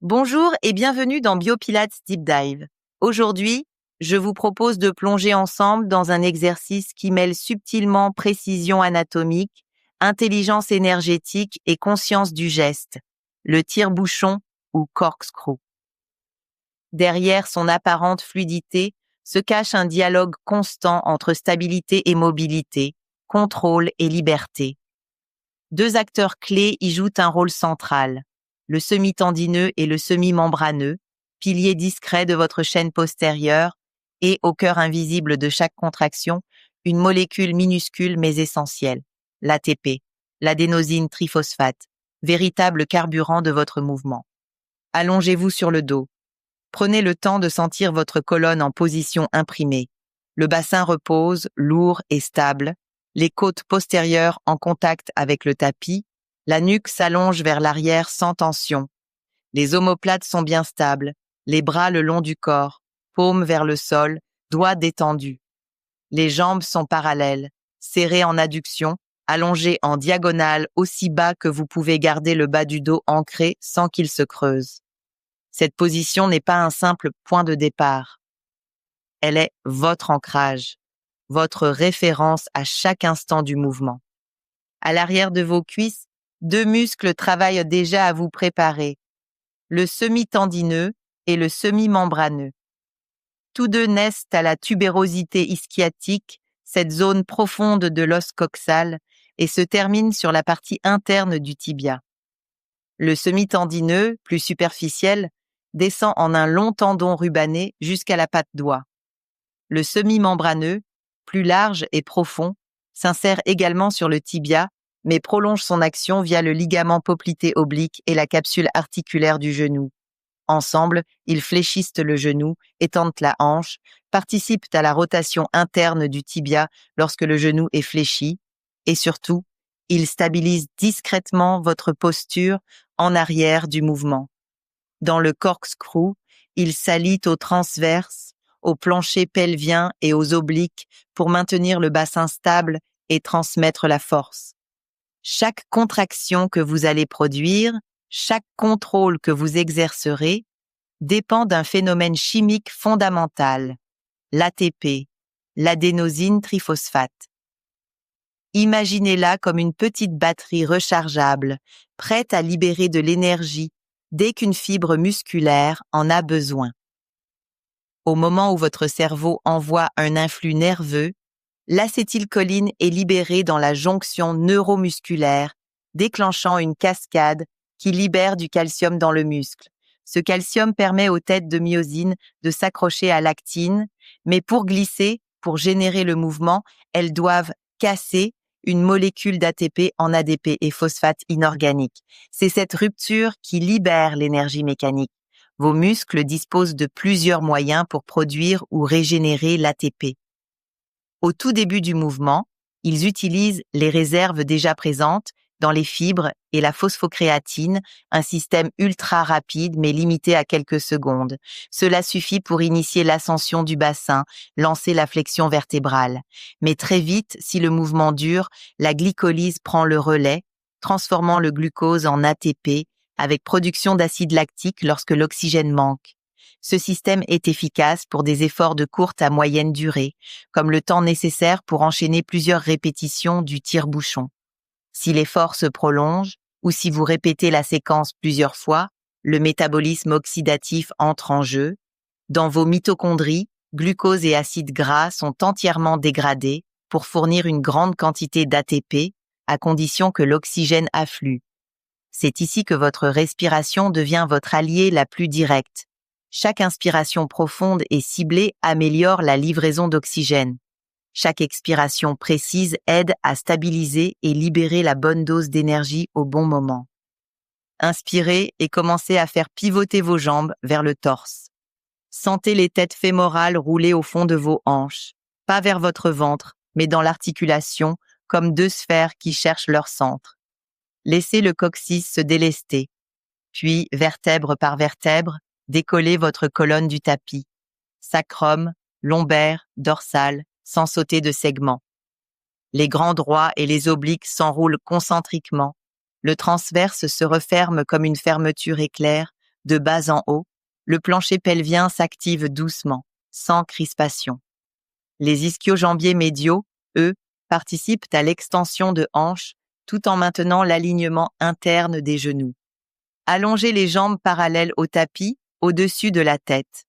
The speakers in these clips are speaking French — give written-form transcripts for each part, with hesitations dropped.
Bonjour et bienvenue dans Biopilates Deep Dive. Aujourd'hui, je vous propose de plonger ensemble dans un exercice qui mêle subtilement précision anatomique, intelligence énergétique et conscience du geste, le tire-bouchon ou corkscrew. Derrière son apparente fluidité se cache un dialogue constant entre stabilité et mobilité, contrôle et liberté. Deux acteurs clés y jouent un rôle central, le semi-tendineux et le semi-membraneux, piliers discrets de votre chaîne postérieure et, au cœur invisible de chaque contraction, une molécule minuscule mais essentielle, l'ATP, l'adénosine triphosphate, véritable carburant de votre mouvement. Allongez-vous sur le dos. Prenez le temps de sentir votre colonne en position imprimée. Le bassin repose, lourd et stable, les côtes postérieures en contact avec le tapis, la nuque s'allonge vers l'arrière sans tension. Les omoplates sont bien stables, les bras le long du corps, paumes vers le sol, doigts détendus. Les jambes sont parallèles, serrées en adduction, allongées en diagonale aussi bas que vous pouvez garder le bas du dos ancré sans qu'il se creuse. Cette position n'est pas un simple point de départ. Elle est votre ancrage, votre référence à chaque instant du mouvement. À l'arrière de vos cuisses, deux muscles travaillent déjà à vous préparer, le semi-tendineux et le semi-membraneux. Tous deux naissent à la tubérosité ischiatique, cette zone profonde de l'os coxal, et se terminent sur la partie interne du tibia. Le semi-tendineux, plus superficiel, descend en un long tendon rubané jusqu'à la patte doigt. Le semi-membraneux, plus large et profond, s'insère également sur le tibia, mais prolonge son action via le ligament poplité oblique et la capsule articulaire du genou. Ensemble, ils fléchissent le genou, étendent la hanche, participent à la rotation interne du tibia lorsque le genou est fléchi, et surtout, ils stabilisent discrètement votre posture en arrière du mouvement. Dans le corkscrew, ils s'allient au transverse, au plancher pelvien et aux obliques pour maintenir le bassin stable et transmettre la force. Chaque contraction que vous allez produire, chaque contrôle que vous exercerez, dépend d'un phénomène chimique fondamental, l'ATP, l'adénosine triphosphate. Imaginez-la comme une petite batterie rechargeable, prête à libérer de l'énergie dès qu'une fibre musculaire en a besoin. Au moment où votre cerveau envoie un influx nerveux, l'acétylcholine est libérée dans la jonction neuromusculaire, déclenchant une cascade qui libère du calcium dans le muscle. Ce calcium permet aux têtes de myosine de s'accrocher à l'actine, mais pour glisser, pour générer le mouvement, elles doivent casser une molécule d'ATP en ADP et phosphate inorganique. C'est cette rupture qui libère l'énergie mécanique. Vos muscles disposent de plusieurs moyens pour produire ou régénérer l'ATP. Au tout début du mouvement, ils utilisent les réserves déjà présentes dans les fibres et la phosphocréatine, un système ultra rapide mais limité à quelques secondes. Cela suffit pour initier l'ascension du bassin, lancer la flexion vertébrale. Mais très vite, si le mouvement dure, la glycolyse prend le relais, transformant le glucose en ATP avec production d'acide lactique lorsque l'oxygène manque. Ce système est efficace pour des efforts de courte à moyenne durée, comme le temps nécessaire pour enchaîner plusieurs répétitions du tire-bouchon. Si l'effort se prolonge ou si vous répétez la séquence plusieurs fois, le métabolisme oxydatif entre en jeu. Dans vos mitochondries, glucose et acides gras sont entièrement dégradés pour fournir une grande quantité d'ATP à condition que l'oxygène afflue. C'est ici que votre respiration devient votre allié la plus directe. Chaque inspiration profonde et ciblée améliore la livraison d'oxygène. Chaque expiration précise aide à stabiliser et libérer la bonne dose d'énergie au bon moment. Inspirez et commencez à faire pivoter vos jambes vers le torse. Sentez les têtes fémorales rouler au fond de vos hanches, pas vers votre ventre, mais dans l'articulation, comme deux sphères qui cherchent leur centre. Laissez le coccyx se délester, puis, vertèbre par vertèbre, décollez votre colonne du tapis. Sacrum, lombaire, dorsale, sans sauter de segments. Les grands droits et les obliques s'enroulent concentriquement. Le transverse se referme comme une fermeture éclair, de bas en haut, le plancher pelvien s'active doucement, sans crispation. Les ischio-jambiers médiaux, eux, participent à l'extension de hanches tout en maintenant l'alignement interne des genoux. Allongez les jambes parallèles au tapis, au-dessus de la tête.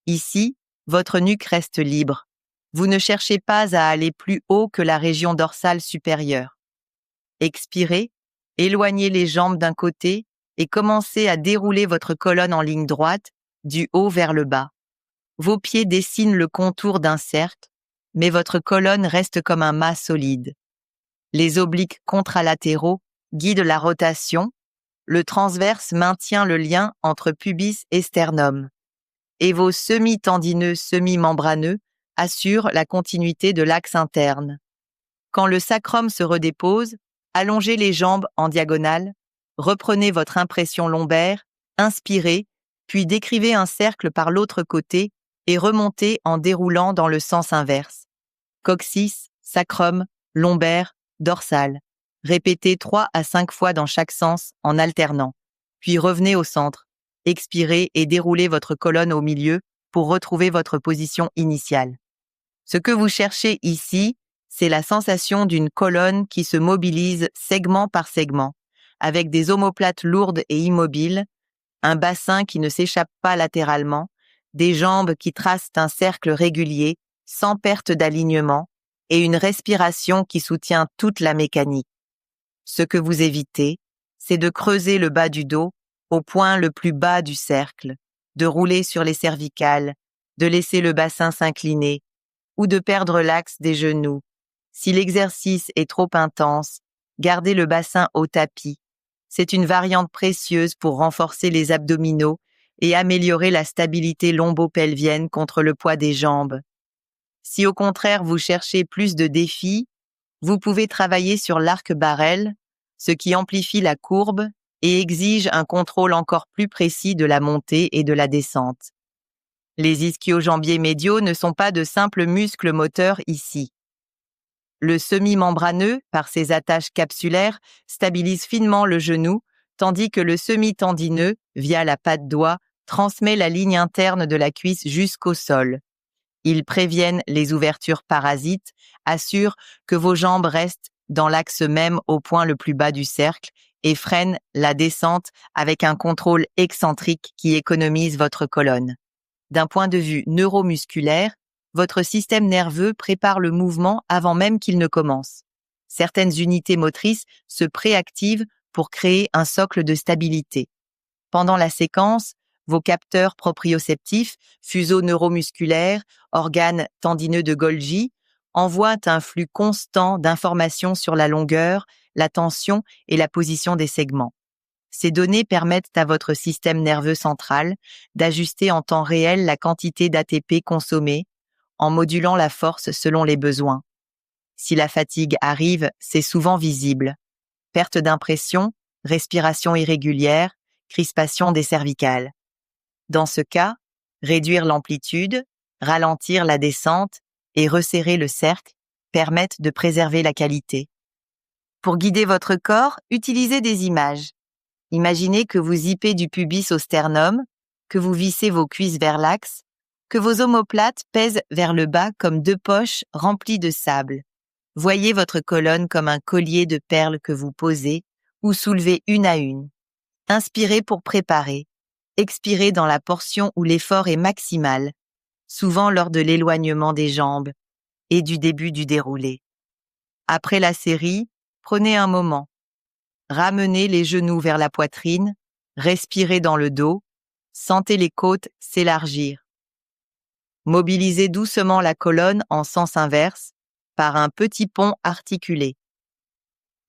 Ici, votre nuque reste libre. Vous ne cherchez pas à aller plus haut que la région dorsale supérieure. Expirez, éloignez les jambes d'un côté et commencez à dérouler votre colonne en ligne droite, du haut vers le bas. Vos pieds dessinent le contour d'un cercle, mais votre colonne reste comme un mât solide. Les obliques contralatéraux guident la rotation, le transverse maintient le lien entre pubis et sternum, et vos semi-tendineux semi-membraneux assurent la continuité de l'axe interne. Quand le sacrum se redépose, allongez les jambes en diagonale, reprenez votre impression lombaire, inspirez, puis décrivez un cercle par l'autre côté et remontez en déroulant dans le sens inverse. Coccyx, sacrum, lombaire, dorsal. Répétez 3 à 5 fois dans chaque sens en alternant. Puis revenez au centre. Expirez et déroulez votre colonne au milieu pour retrouver votre position initiale. Ce que vous cherchez ici, c'est la sensation d'une colonne qui se mobilise segment par segment, avec des omoplates lourdes et immobiles, un bassin qui ne s'échappe pas latéralement, des jambes qui tracent un cercle régulier, sans perte d'alignement, et une respiration qui soutient toute la mécanique. Ce que vous évitez, c'est de creuser le bas du dos au point le plus bas du cercle, de rouler sur les cervicales, de laisser le bassin s'incliner, ou de perdre l'axe des genoux. Si l'exercice est trop intense, gardez le bassin au tapis. C'est une variante précieuse pour renforcer les abdominaux et améliorer la stabilité lombo-pelvienne contre le poids des jambes. Si au contraire vous cherchez plus de défis, vous pouvez travailler sur l'arc-barrel, ce qui amplifie la courbe et exige un contrôle encore plus précis de la montée et de la descente. Les ischio-jambiers médiaux ne sont pas de simples muscles moteurs ici. Le semi-membraneux, par ses attaches capsulaires, stabilise finement le genou, tandis que le semi-tendineux, via la patte doigt, transmet la ligne interne de la cuisse jusqu'au sol. Ils préviennent les ouvertures parasites, assurent que vos jambes restent dans l'axe même au point le plus bas du cercle et freinent la descente avec un contrôle excentrique qui économise votre colonne. D'un point de vue neuromusculaire, votre système nerveux prépare le mouvement avant même qu'il ne commence. Certaines unités motrices se préactivent pour créer un socle de stabilité. Pendant la séquence, vos capteurs proprioceptifs, fuseaux neuromusculaires, organes tendineux de Golgi, envoient un flux constant d'informations sur la longueur, la tension et la position des segments. Ces données permettent à votre système nerveux central d'ajuster en temps réel la quantité d'ATP consommée, en modulant la force selon les besoins. Si la fatigue arrive, c'est souvent visible. Perte d'impression, respiration irrégulière, crispation des cervicales. Dans ce cas, réduire l'amplitude, ralentir la descente et resserrer le cercle permettent de préserver la qualité. Pour guider votre corps, utilisez des images. Imaginez que vous zippez du pubis au sternum, que vous vissez vos cuisses vers l'axe, que vos omoplates pèsent vers le bas comme 2 poches remplies de sable. Voyez votre colonne comme un collier de perles que vous posez ou soulevez une à une. Inspirez pour préparer. Expirez dans la portion où l'effort est maximal, souvent lors de l'éloignement des jambes et du début du déroulé. Après la série, prenez un moment. Ramenez les genoux vers la poitrine, respirez dans le dos, sentez les côtes s'élargir. Mobilisez doucement la colonne en sens inverse par un petit pont articulé.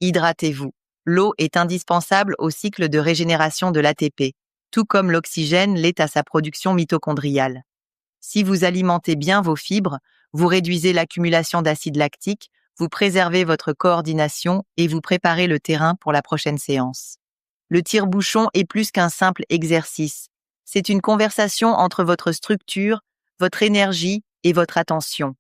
Hydratez-vous. L'eau est indispensable au cycle de régénération de l'ATP, tout comme l'oxygène l'est à sa production mitochondriale. Si vous alimentez bien vos fibres, vous réduisez l'accumulation d'acide lactique, vous préservez votre coordination et vous préparez le terrain pour la prochaine séance. Le tire-bouchon est plus qu'un simple exercice. C'est une conversation entre votre structure, votre énergie et votre attention.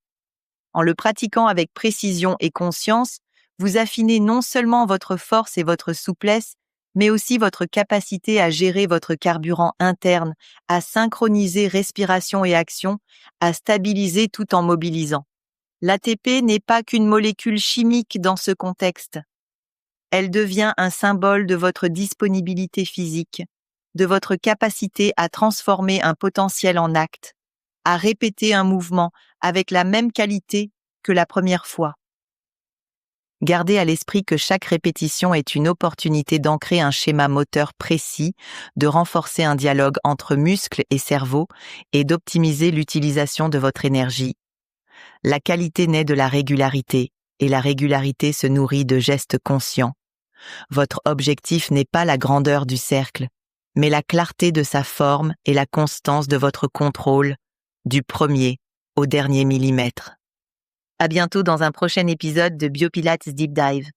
En le pratiquant avec précision et conscience, vous affinez non seulement votre force et votre souplesse, mais aussi votre capacité à gérer votre carburant interne, à synchroniser respiration et action, à stabiliser tout en mobilisant. L'ATP n'est pas qu'une molécule chimique dans ce contexte. Elle devient un symbole de votre disponibilité physique, de votre capacité à transformer un potentiel en acte, à répéter un mouvement avec la même qualité que la première fois. Gardez à l'esprit que chaque répétition est une opportunité d'ancrer un schéma moteur précis, de renforcer un dialogue entre muscles et cerveau et d'optimiser l'utilisation de votre énergie. La qualité naît de la régularité et la régularité se nourrit de gestes conscients. Votre objectif n'est pas la grandeur du cercle, mais la clarté de sa forme et la constance de votre contrôle, du premier au dernier millimètre. À bientôt dans un prochain épisode de Biopilates Deep Dive.